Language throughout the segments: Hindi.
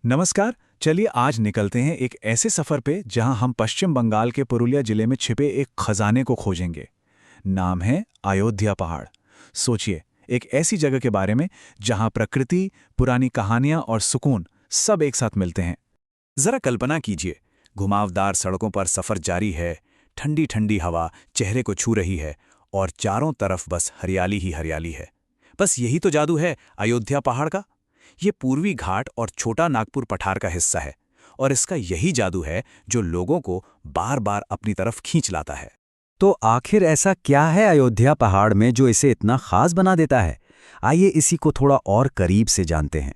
नमस्कार। चलिए आज निकलते हैं एक ऐसे सफ़र पे जहां हम पश्चिम बंगाल के पुरुलिया जिले में छिपे एक खजाने को खोजेंगे। नाम है अयोध्या पहाड़। सोचिए, एक ऐसी जगह के बारे में जहां प्रकृति, पुरानी कहानियां और सुकून सब एक साथ मिलते हैं। जरा कल्पना कीजिए, घुमावदार सड़कों पर सफ़र जारी है, ठंडी ठंडी हवा चेहरे को छू रही है और चारों तरफ बस हरियाली ही हरियाली है। बस यही तो जादू है अयोध्या पहाड़ का। ये पूर्वी घाट और छोटा नागपुर पठार का हिस्सा है और इसका यही जादू है जो लोगों को बार बार अपनी तरफ खींच लाता है। तो आखिर ऐसा क्या है अयोध्या पहाड़ में जो इसे इतना खास बना देता है? आइए इसी को थोड़ा और करीब से जानते हैं।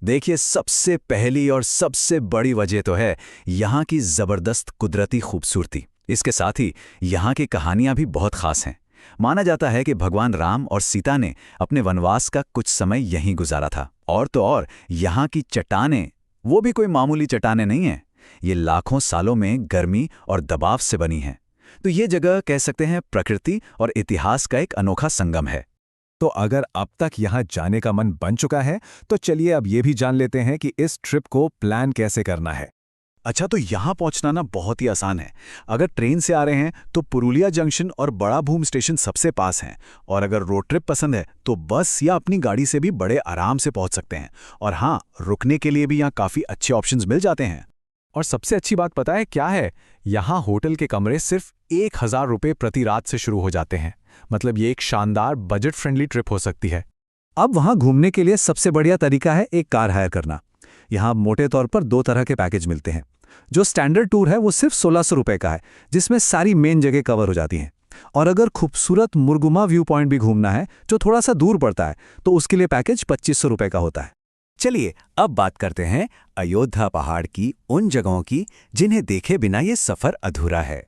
देखिए, सबसे पहली और सबसे बड़ी वजह तो है यहाँ की ज़बरदस्त कुदरती खूबसूरती। इसके साथ ही यहाँ की कहानियाँ भी बहुत खास हैं। माना जाता है कि भगवान राम और सीता ने अपने वनवास का कुछ समय यहीं गुजारा था। और तो और यहाँ की चट्टानें, वो भी कोई मामूली चट्टानें नहीं हैं। ये लाखों सालों में गर्मी और दबाव से बनी हैं। तो ये जगह कह सकते हैं प्रकृति और इतिहास का एक अनोखा संगम है। तो अगर अब तक यहाँ जाने का मन बन चुका है, तो चलिए अब ये भी जान लेते हैं कि इस ट्रिप को प्लान कैसे करना है। अच्छा, तो यहाँ पहुँचना ना बहुत ही आसान है। अगर ट्रेन से आ रहे हैं तो पुरुलिया जंक्शन और बड़ा भूम स्टेशन सबसे पास हैं। और अगर रोड ट्रिप पसंद है तो बस या अपनी गाड़ी से भी बड़े आराम से पहुँच सकते हैं। और हाँ, रुकने के लिए भी यहाँ काफ़ी अच्छे ऑप्शंस मिल जाते हैं। और सबसे अच्छी बात पता है क्या है? यहाँ होटल के कमरे सिर्फ 1000 रुपये प्रति रात से शुरू हो जाते हैं। मतलब ये एक शानदार बजट फ्रेंडली ट्रिप हो सकती है। अब वहाँ घूमने के लिए सबसे बढ़िया तरीका है एक कार हायर करना। यहाँ मोटे तौर पर 2 तरह के पैकेज मिलते हैं। जो स्टैंडर्ड टूर है वो सिर्फ 1600 रुपये का है, जिसमें सारी मेन जगह कवर हो जाती हैं। और अगर खूबसूरत मुरगुमा व्यू पॉइंट भी घूमना है, जो थोड़ा सा दूर पड़ता है, तो उसके लिए पैकेज 2500 रुपये का होता है। चलिए अब बात करते हैं अयोध्या पहाड़ की उन जगहों की जिन्हें देखे बिना ये सफ़र अधूरा है।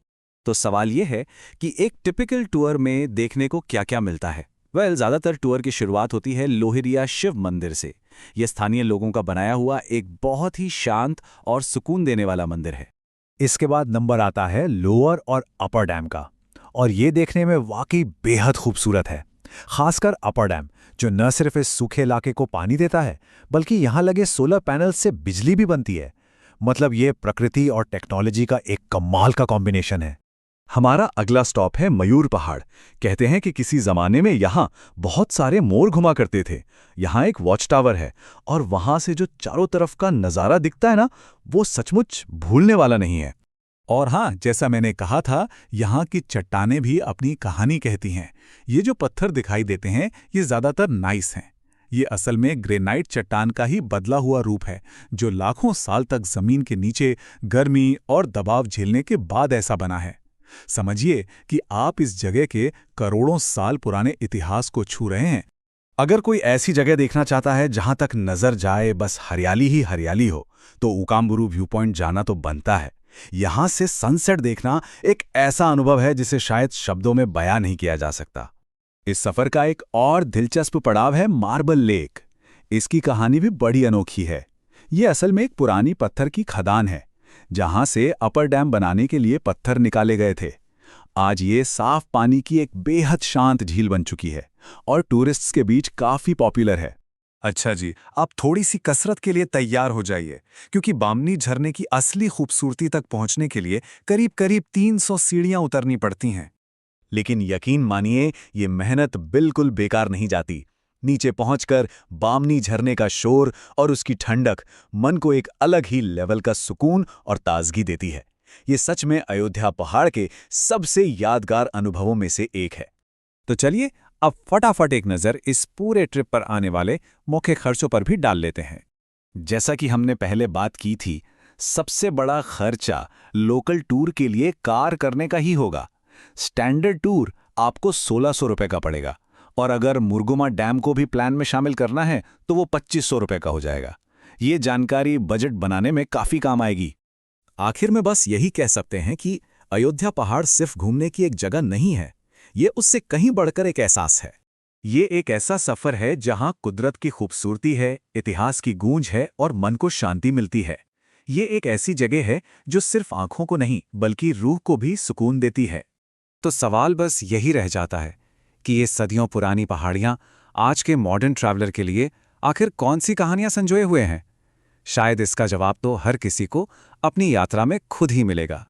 तो सवाल ये है कि एक टिपिकल टूर में देखने को क्या-क्या मिलता है। ज़्यादातर टूर की शुरुआत होती है लोहिरिया शिव मंदिर से। यह स्थानीय लोगों का बनाया हुआ एक बहुत ही शांत और सुकून देने वाला मंदिर है। इसके बाद नंबर आता है लोअर और अपर डैम का, और ये देखने में वाकई बेहद खूबसूरत है। खासकर अपर डैम, जो न सिर्फ इस सूखे इलाके को पानी देता है, बल्कि यहाँ लगे सोलर पैनल से बिजली भी बनती है। मतलब ये प्रकृति और टेक्नोलॉजी का एक कमाल का कॉम्बिनेशन है। हमारा अगला स्टॉप है मयूर पहाड़। कहते हैं कि किसी जमाने में यहाँ बहुत सारे मोर घुमा करते थे। यहाँ एक वॉच टावर है और वहाँ से जो चारों तरफ का नज़ारा दिखता है ना, वो सचमुच भूलने वाला नहीं है। और हाँ, जैसा मैंने कहा था, यहाँ की चट्टानें भी अपनी कहानी कहती हैं। ये जो पत्थर दिखाई देते हैं, ये ज़्यादातर नाइस हैं। ये असल में ग्रेनाइट चट्टान का ही बदला हुआ रूप है, जो लाखों साल तक ज़मीन के नीचे गर्मी और दबाव झेलने के बाद ऐसा बना है। समझिए कि आप इस जगह के करोड़ों साल पुराने इतिहास को छू रहे हैं। अगर कोई ऐसी जगह देखना चाहता है जहां तक नजर जाए बस हरियाली ही हरियाली हो, तो उकाम्बुरु व्यू पॉइंट जाना तो बनता है। यहां से सनसेट देखना एक ऐसा अनुभव है जिसे शायद शब्दों में बयां नहीं किया जा सकता। इस सफर का एक और दिलचस्प पड़ाव है मार्बल लेक। इसकी कहानी भी बड़ी अनोखी है। ये असल में एक पुरानी पत्थर की खदान है, जहां से अपर डैम बनाने के लिए पत्थर निकाले गए थे। आज ये साफ पानी की एक बेहद शांत झील बन चुकी है और टूरिस्ट्स के बीच काफी पॉपुलर है। अच्छा जी, आप थोड़ी सी कसरत के लिए तैयार हो जाइए, क्योंकि बामनी झरने की असली खूबसूरती तक पहुंचने के लिए करीब-करीब 300 सीढ़ियां उतरनी पड़ती हैं। लेकिन यकीन मानिए, ये मेहनत बिल्कुल बेकार नहीं जाती। नीचे पहुंचकर बामनी झरने का शोर और उसकी ठंडक मन को एक अलग ही लेवल का सुकून और ताजगी देती है। ये सच में अयोध्या पहाड़ के सबसे यादगार अनुभवों में से एक है। तो चलिए अब फटाफट एक नज़र इस पूरे ट्रिप पर आने वाले मुख्य खर्चों पर भी डाल लेते हैं। जैसा कि हमने पहले बात की थी, सबसे बड़ा खर्चा लोकल टूर के लिए कार करने का ही होगा। स्टैंडर्ड टूर आपको 1600 रुपये का पड़ेगा, और अगर मुरगुमा डैम को भी प्लान में शामिल करना है तो वो 2500 रुपये का हो जाएगा। ये जानकारी बजट बनाने में काफ़ी काम आएगी। आखिर में बस यही कह सकते हैं कि अयोध्या पहाड़ सिर्फ घूमने की एक जगह नहीं है, ये उससे कहीं बढ़कर एक एहसास है। ये एक ऐसा सफ़र है जहां कुदरत की खूबसूरती है, इतिहास की गूंज है और मन को शांति मिलती है। ये एक ऐसी जगह है जो सिर्फ आंखों को नहीं बल्कि रूह को भी सुकून देती है। तो सवाल बस यही रह जाता है कि ये सदियों पुरानी पहाड़ियाँ आज के मॉडर्न ट्रैवलर के लिए आखिर कौन सी कहानियाँ संजोए हुए हैं? शायद इसका जवाब तो हर किसी को अपनी यात्रा में खुद ही मिलेगा।